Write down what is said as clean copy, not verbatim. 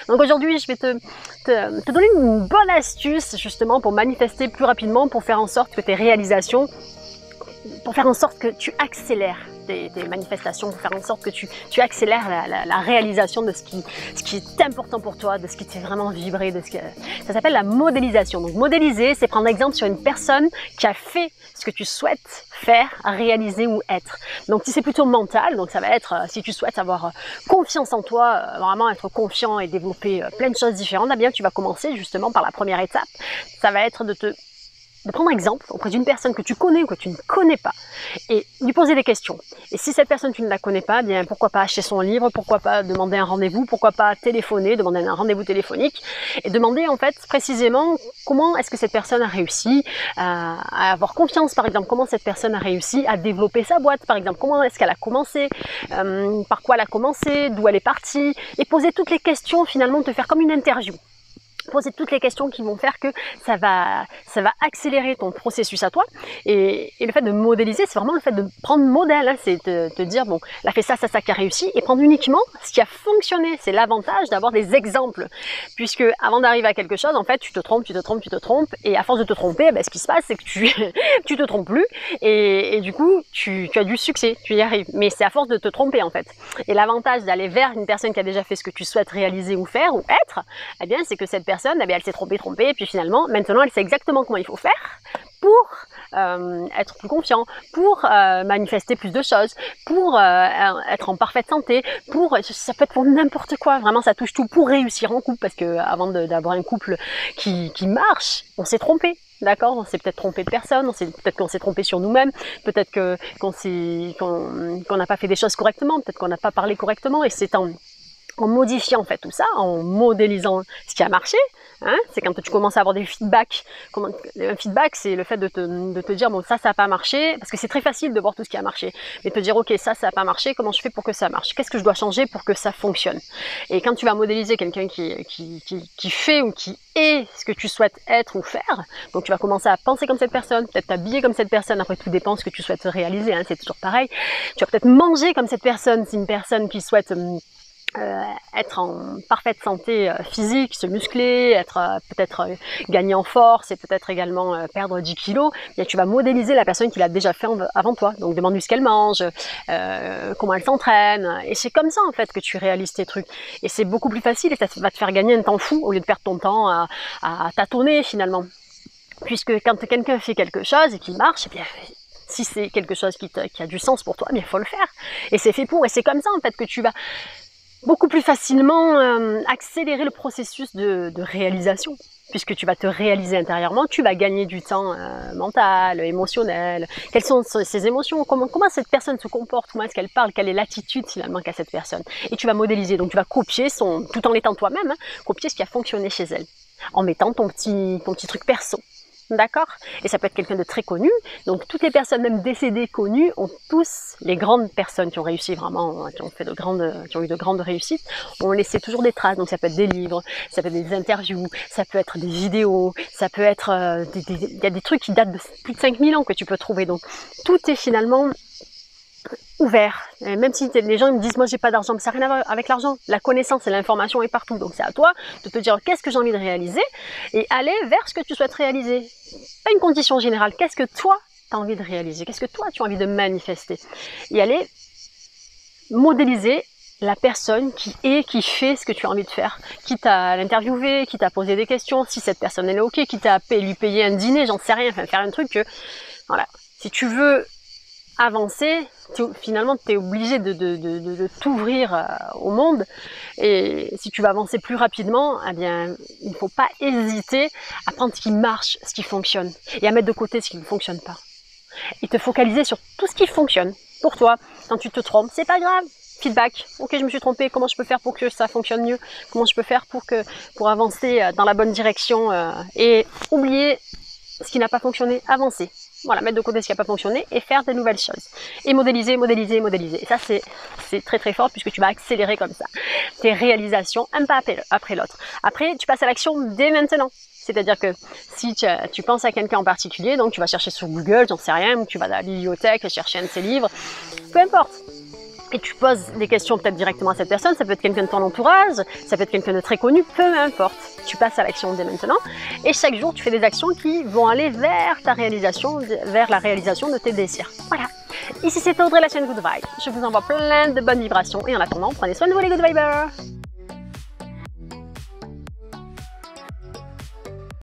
Donc aujourd'hui, je vais te donner une bonne astuce justement pour manifester plus rapidement, pour faire en sorte que tes réalisations, pour faire en sorte que tu accélères tes manifestations, pour faire en sorte que tu accélères la réalisation de ce qui est important pour toi, de ce qui te fait vraiment vibrer, ça s'appelle la modélisation. Donc modéliser, c'est prendre exemple sur une personne qui a fait ce que tu souhaites faire, réaliser ou être. Donc si c'est plutôt mental, donc ça va être si tu souhaites avoir confiance en toi, vraiment être confiant et développer plein de choses différentes, eh bien tu vas commencer justement par la première étape. Ça va être de prendre exemple auprès d'une personne que tu connais ou que tu ne connais pas et lui poser des questions. Et si cette personne tu ne la connais pas, bien pourquoi pas acheter son livre, pourquoi pas demander un rendez-vous, pourquoi pas téléphoner, demander un rendez-vous téléphonique et demander en fait précisément comment est-ce que cette personne a réussi à avoir confiance, par exemple, comment cette personne a réussi à développer sa boîte, par exemple, comment est-ce qu'elle a commencé, par quoi elle a commencé, d'où elle est partie, et poser toutes les questions finalement, te faire comme une interview. Poser toutes les questions qui vont faire que ça va accélérer ton processus à toi. Et le fait de modéliser, c'est vraiment le fait de prendre modèle, hein, c'est de te dire, bon, elle a fait ça qui a réussi, et prendre uniquement ce qui a fonctionné. C'est l'avantage d'avoir des exemples, puisque avant d'arriver à quelque chose, en fait, tu te trompes, et à force de te tromper, ben, ce qui se passe, c'est que tu te trompes plus, et du coup, tu as du succès, tu y arrives. Mais c'est à force de te tromper, en fait. Et l'avantage d'aller vers une personne qui a déjà fait ce que tu souhaites réaliser ou faire, ou être, eh bien, c'est que cette personne, eh bien, elle s'est trompée, et puis finalement, maintenant, elle sait exactement comment il faut faire pour être plus confiant, pour manifester plus de choses, pour être en parfaite santé, ça peut être pour n'importe quoi, vraiment ça touche tout, pour réussir en couple, parce que avant d'avoir un couple qui marche, on s'est trompé. D'accord, on s'est peut-être trompé de personne, peut-être qu'on s'est trompé sur nous-mêmes, peut-être qu'on n'a pas fait des choses correctement, peut-être qu'on n'a pas parlé correctement, et c'est en modifiant en fait tout ça, en modélisant ce qui a marché, hein, c'est quand tu commences à avoir des feedbacks. Un feedback, c'est le fait de te dire, bon, ça n'a pas marché, parce que c'est très facile de voir tout ce qui a marché, mais te dire, ok, ça n'a pas marché, comment je fais pour que ça marche? Qu'est-ce que je dois changer pour que ça fonctionne? Et quand tu vas modéliser quelqu'un qui fait ou qui est ce que tu souhaites être ou faire, donc tu vas commencer à penser comme cette personne, peut-être t'habiller comme cette personne, après tout dépend ce que tu souhaites réaliser, hein, c'est toujours pareil. Tu vas peut-être manger comme cette personne, c'est une personne qui souhaite être en parfaite santé physique, se muscler, peut-être gagner en force et peut-être également perdre 10 kilos, bien, tu vas modéliser la personne qui l'a déjà fait avant toi. Donc demande-lui ce qu'elle mange, comment elle s'entraîne, et c'est comme ça en fait que tu réalises tes trucs. Et c'est beaucoup plus facile et ça va te faire gagner un temps fou au lieu de perdre ton temps à tâtonner finalement. Puisque quand quelqu'un fait quelque chose et qu'il marche, eh bien, si c'est quelque chose qui a du sens pour toi, bien, il faut le faire. Et c'est fait pour, et c'est comme ça en fait que tu vas beaucoup plus facilement accélérer le processus de réalisation, puisque tu vas te réaliser intérieurement, tu vas gagner du temps mental, émotionnel. Quelles sont ses émotions, comment cette personne se comporte, comment est-ce qu'elle parle, quelle est l'attitude finalement qu'a cette personne. Et tu vas modéliser, donc tu vas copier tout en l'étant toi-même, hein, copier ce qui a fonctionné chez elle, en mettant ton petit truc perso. D'accord? Et ça peut être quelqu'un de très connu. Donc toutes les personnes, même décédées, connues, ont tous, les grandes personnes qui ont réussi vraiment, qui ont eu de grandes réussites, ont laissé toujours des traces. Donc ça peut être des livres, ça peut être des interviews, ça peut être des vidéos, ça peut être il y a des trucs qui datent de plus de 5000 ans que tu peux trouver. Donc tout est finalement ouvert. Et même si les gens me disent, moi j'ai pas d'argent, mais ça n'a rien à voir avec l'argent. La connaissance et l'information est partout. Donc c'est à toi de te dire qu'est-ce que j'ai envie de réaliser et aller vers ce que tu souhaites réaliser. Pas une condition générale. Qu'est-ce que toi tu as envie de réaliser? Qu'est-ce que toi tu as envie de manifester? Et aller modéliser la personne qui fait ce que tu as envie de faire. Quitte à l'interviewer, quitte à poser des questions, si cette personne elle est ok, quitte à lui payer un dîner, j'en sais rien, enfin faire un truc que, voilà. Si tu veux avancer, finalement tu es obligé de t'ouvrir au monde, et si tu veux avancer plus rapidement, eh bien il ne faut pas hésiter à prendre ce qui marche, ce qui fonctionne, et à mettre de côté ce qui ne fonctionne pas, et te focaliser sur tout ce qui fonctionne pour toi. Quand tu te trompes, c'est pas grave, feedback, ok je me suis trompée, comment je peux faire pour que ça fonctionne mieux, comment je peux faire pour avancer dans la bonne direction, et oublier ce qui n'a pas fonctionné, avancer. Voilà, mettre de côté ce qui n'a pas fonctionné et faire de nouvelles choses. Et modéliser, modéliser, modéliser. Et ça, c'est très très fort puisque tu vas accélérer comme ça tes réalisations un pas après l'autre. Après, tu passes à l'action dès maintenant. C'est-à-dire que si tu penses à quelqu'un en particulier, donc tu vas chercher sur Google, j'en sais rien, ou tu vas à la bibliothèque chercher un de ses livres, peu importe. et tu poses des questions peut-être directement à cette personne, ça peut être quelqu'un de ton entourage, ça peut être quelqu'un de très connu, peu importe. Tu passes à l'action dès maintenant et chaque jour tu fais des actions qui vont aller vers ta réalisation, vers la réalisation de tes désirs. Voilà. Ici c'est Audrey, la chaîne Good Vibes. Je vous envoie plein de bonnes vibrations et en attendant, prenez soin de vous les Good Vibers.